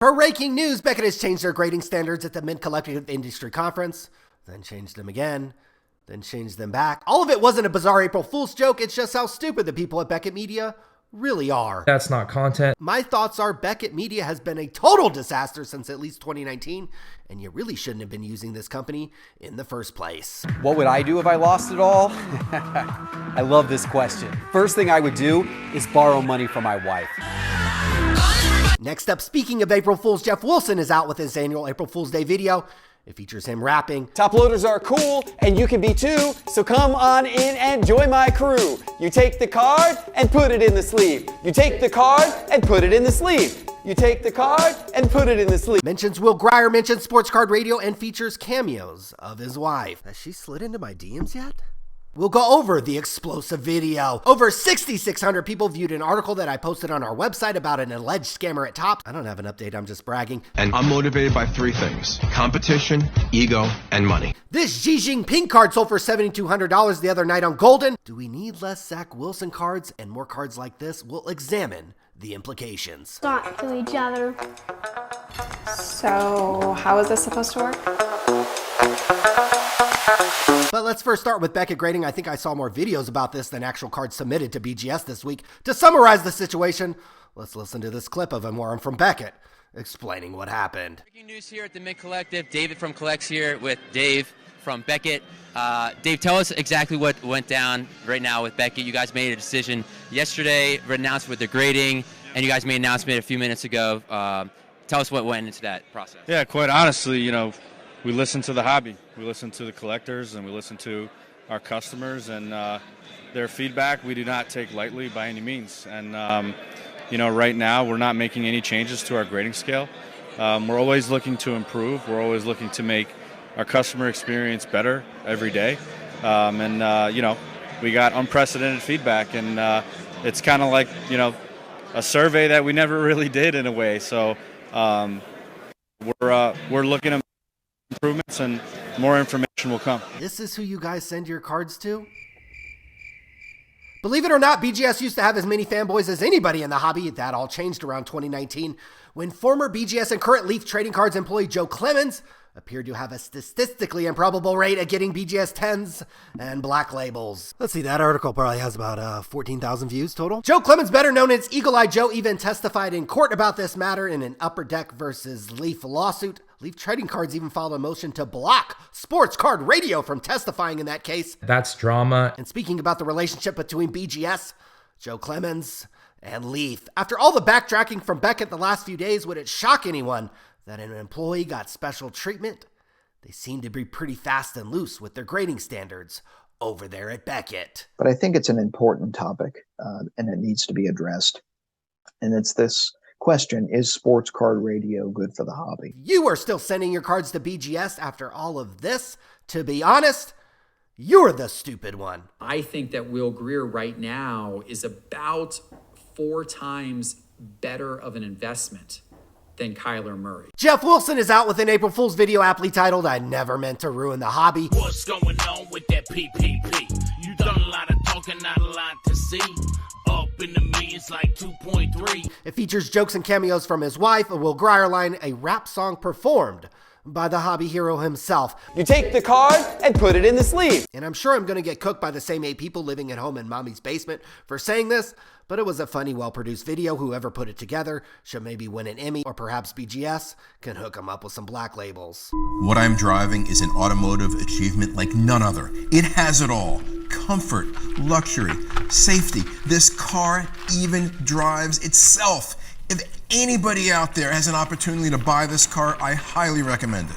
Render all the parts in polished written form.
Breaking news, Beckett has changed their grading standards at the Mint Collective Industry Conference, then changed them again, then changed them back. All of it wasn't a bizarre April Fool's joke, it's just how stupid the people at Beckett Media really are. That's not content. My thoughts are Beckett Media has been a total disaster since at least 2019, and you really shouldn't have been using this company in the first place. What would I do if I lost it all? I love this question. First thing I would do is borrow money from my wife. Next up, speaking of April Fools, Geoff Wilson is out with his annual April Fool's Day video. It features him rapping. Top loaders are cool, and you can be too, so come on in and join my crew. You take the card and put it in the sleeve. You take the card and put it in the sleeve. You take the card and put it in the sleeve. Mentions Will Grier, mentions Sports Card Radio, and features cameos of his wife. Has she slid into my DMs yet? We'll go over the explosive video. Over 6,600 people viewed an article that I posted on our website about an alleged scammer at Top. I don't have an update, I'm just bragging. And I'm motivated by three things: competition, ego, and money. This Xi Jinping card sold for $7,200 the other night on Goldin. Do we need less Zach Wilson cards and more cards like this? We'll examine the implications. Talk to each other. So, how is this supposed to work? But let's first start with Beckett Grading. I think I saw more videos about this than actual cards submitted to BGS this week. To summarize the situation, let's listen to this clip of him where I'm from Beckett explaining what happened. Breaking news here at the Mint Collective. David from Collects here with Dave from Beckett. Dave, tell us exactly what went down right now with Beckett. You guys made a decision yesterday, announced with the grading, and you guys made an announcement a few minutes ago. Tell us what went into that process. Yeah, quite honestly, we listen to the hobby. We listen to the collectors, and we listen to our customers, and their feedback we do not take lightly by any means. And, right now we're not making any changes to our grading scale. We're always looking to improve. We're always looking to make our customer experience better every day. We got unprecedented feedback, and it's kind of like, a survey that we never really did in a way. So we're looking at improvements, and more information will come. This is who you guys send your cards to? Believe it or not, BGS used to have as many fanboys as anybody in the hobby. That all changed around 2019 when former BGS and current Leaf Trading Cards employee Joe Clemens appeared to have a statistically improbable rate at getting BGS 10s and black labels. Let's see, that article probably has about 14,000 views total. Joe Clemens, better known as Eagle Eye Joe, even testified in court about this matter in an Upper Deck versus Leaf lawsuit. Leaf Trading Cards even filed a motion to block Sports Card Radio from testifying in that case. That's drama. And speaking about the relationship between BGS, Joe Clemens, and Leaf, after all the backtracking from Beckett the last few days, would it shock anyone that an employee got special treatment? They seem to be pretty fast and loose with their grading standards over there at Beckett. But I think it's an important topic, and it needs to be addressed. And it's this question: is sports card radio good for the hobby? You are still sending your cards to BGS after all of this. To be honest, you're the stupid one. I think that Will Grier right now is about 4 times better of an investment than Kyler Murray. Geoff Wilson is out with an April Fool's video aptly titled, "I Never Meant to Ruin the Hobby." What's going on with that PPP? You done a lot of talking, not a lot to see. Up in the millions like 2.3. It features jokes and cameos from his wife, a Will Grier line, a rap song performed by the hobby hero himself. You take the card and put it in the sleeve. And I'm sure I'm going to get cooked by the same 8 people living at home in mommy's basement for saying this, but it was a funny, well-produced video. Whoever put it together should maybe win an Emmy, or perhaps BGS can hook them up with some black labels. What I'm driving is an automotive achievement like none other. It has it all: comfort, luxury, safety. This car even drives itself. If anybody out there has an opportunity to buy this car, I highly recommend it.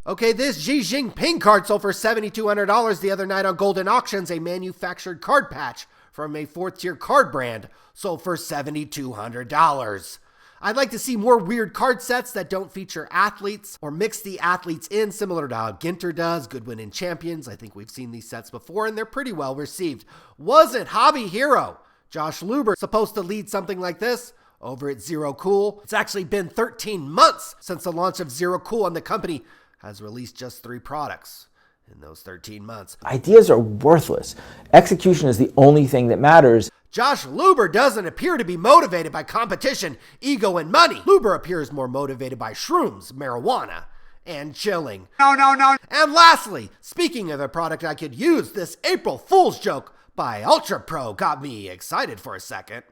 Okay, this Xi Jinping card sold for $7,200 the other night on Goldin Auctions. A manufactured card patch from a 4th-tier card brand sold for $7,200. I'd like to see more weird card sets that don't feature athletes or mix the athletes in, similar to how Ginter does, Goodwin and Champions. I think we've seen these sets before, and they're pretty well received. Wasn't hobby hero Josh Luber supposed to lead something like this over at Zero Cool? It's actually been 13 months since the launch of Zero Cool, and the company has released just 3 products in those 13 months. Ideas are worthless. Execution is the only thing that matters. Josh Luber doesn't appear to be motivated by competition, ego, and money. Luber appears more motivated by shrooms, marijuana, and chilling. No. And lastly, speaking of a product I could use, this April Fool's joke by Ultra Pro got me excited for a second.